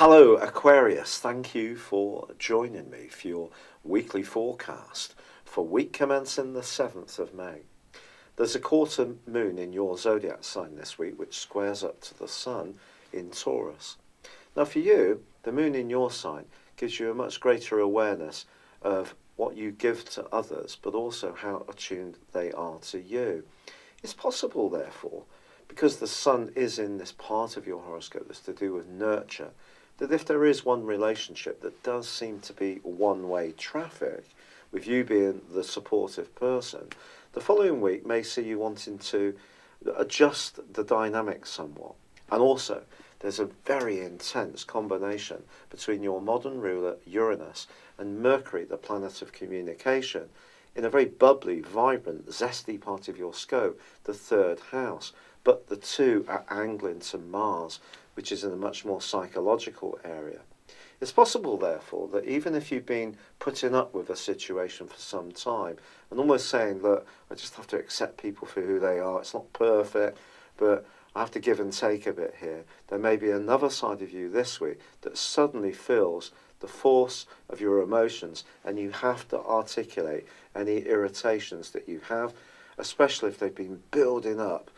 Hello Aquarius, thank you for joining me for your weekly forecast for week commencing the 7th of May. There's a quarter moon in your Zodiac sign this week which squares up to the Sun in Taurus. Now for you, the moon in your sign gives you a much greater awareness of what you give to others, but also how attuned they are to you. It's possible, therefore, because the Sun is in this part of your horoscope that's to do with nurture, that if there is one relationship that does seem to be one-way traffic, with you being the supportive person, the following week may see you wanting to adjust the dynamic somewhat. And also, there's a very intense combination between your modern ruler Uranus and Mercury, the planet of communication, in a very bubbly, vibrant, zesty part of your scope, the third house. But the two are angling to Mars, which is in a much more psychological area. It's possible, therefore, that even if you've been putting up with a situation for some time and almost saying, look, I just have to accept people for who they are, it's not perfect, but I have to give and take a bit here, there may be another side of you this week that suddenly feels the force of your emotions and you have to articulate any irritations that you have, especially if they've been building up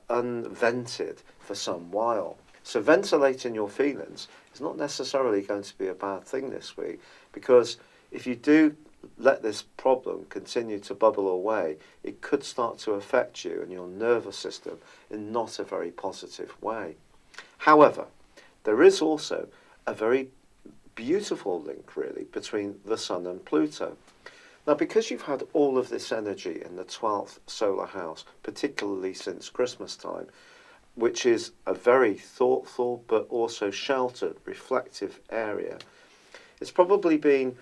unvented for some while. So ventilating your feelings is not necessarily going to be a bad thing this week, because if you do let this problem continue to bubble away, it could start to affect you and your nervous system in not a very positive way. However, there is also a very beautiful link, really, between the Sun and Pluto. Now, because you've had all of this energy in the 12th solar house, particularly since Christmas time, which is a very thoughtful but also sheltered, reflective area, there's probably been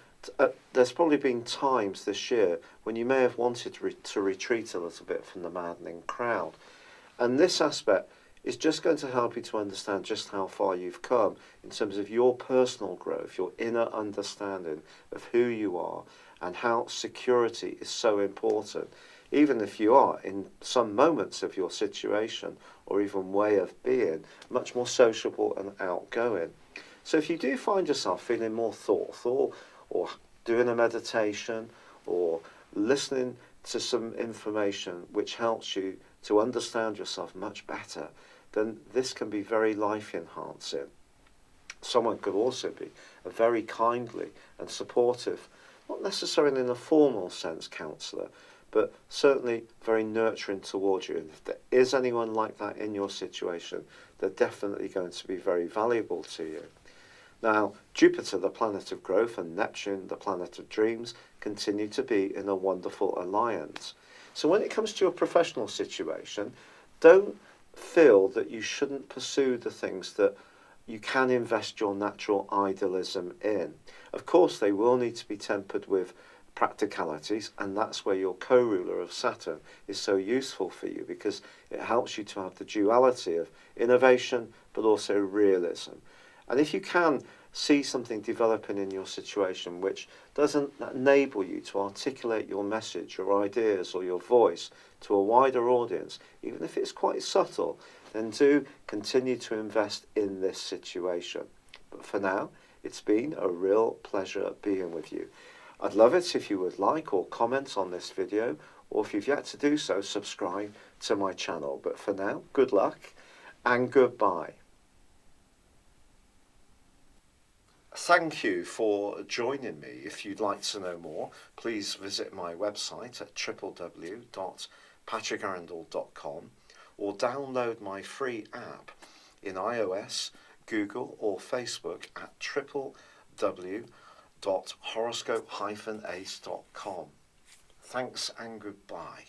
times this year when you may have wanted to retreat a little bit from the maddening crowd. And this aspect is just going to help you to understand just how far you've come in terms of your personal growth, your inner understanding of who you are, and how security is so important, even if you are, in some moments of your situation or even way of being, much more sociable and outgoing. So if you do find yourself feeling more thoughtful, or doing a meditation, or listening to some information which helps you to understand yourself much better, then this can be very life-enhancing. Someone could also be a very kindly and supportive, not necessarily in a formal sense, counsellor, but certainly very nurturing towards you. And if there is anyone like that in your situation, they're definitely going to be very valuable to you. Now, Jupiter, the planet of growth, and Neptune, the planet of dreams, continue to be in a wonderful alliance. So when it comes to your professional situation, don't feel that you shouldn't pursue the things that you can invest your natural idealism in. Of course, they will need to be tempered with practicalities, and that's where your co-ruler of Saturn is so useful for you, because it helps you to have the duality of innovation but also realism. And if you can see something developing in your situation which doesn't enable you to articulate your message, your ideas, or your voice to a wider audience, even if it's quite subtle, then do continue to invest in this situation. But for now, it's been a real pleasure being with you. I'd love it if you would like or comment on this video, or if you've yet to do so, subscribe to my channel. But for now, good luck and goodbye. Thank you for joining me. If you'd like to know more, please visit my website at www.patrickarundell.com or download my free app in iOS, Google or Facebook at www.horoscope-ace.com. Thanks and goodbye.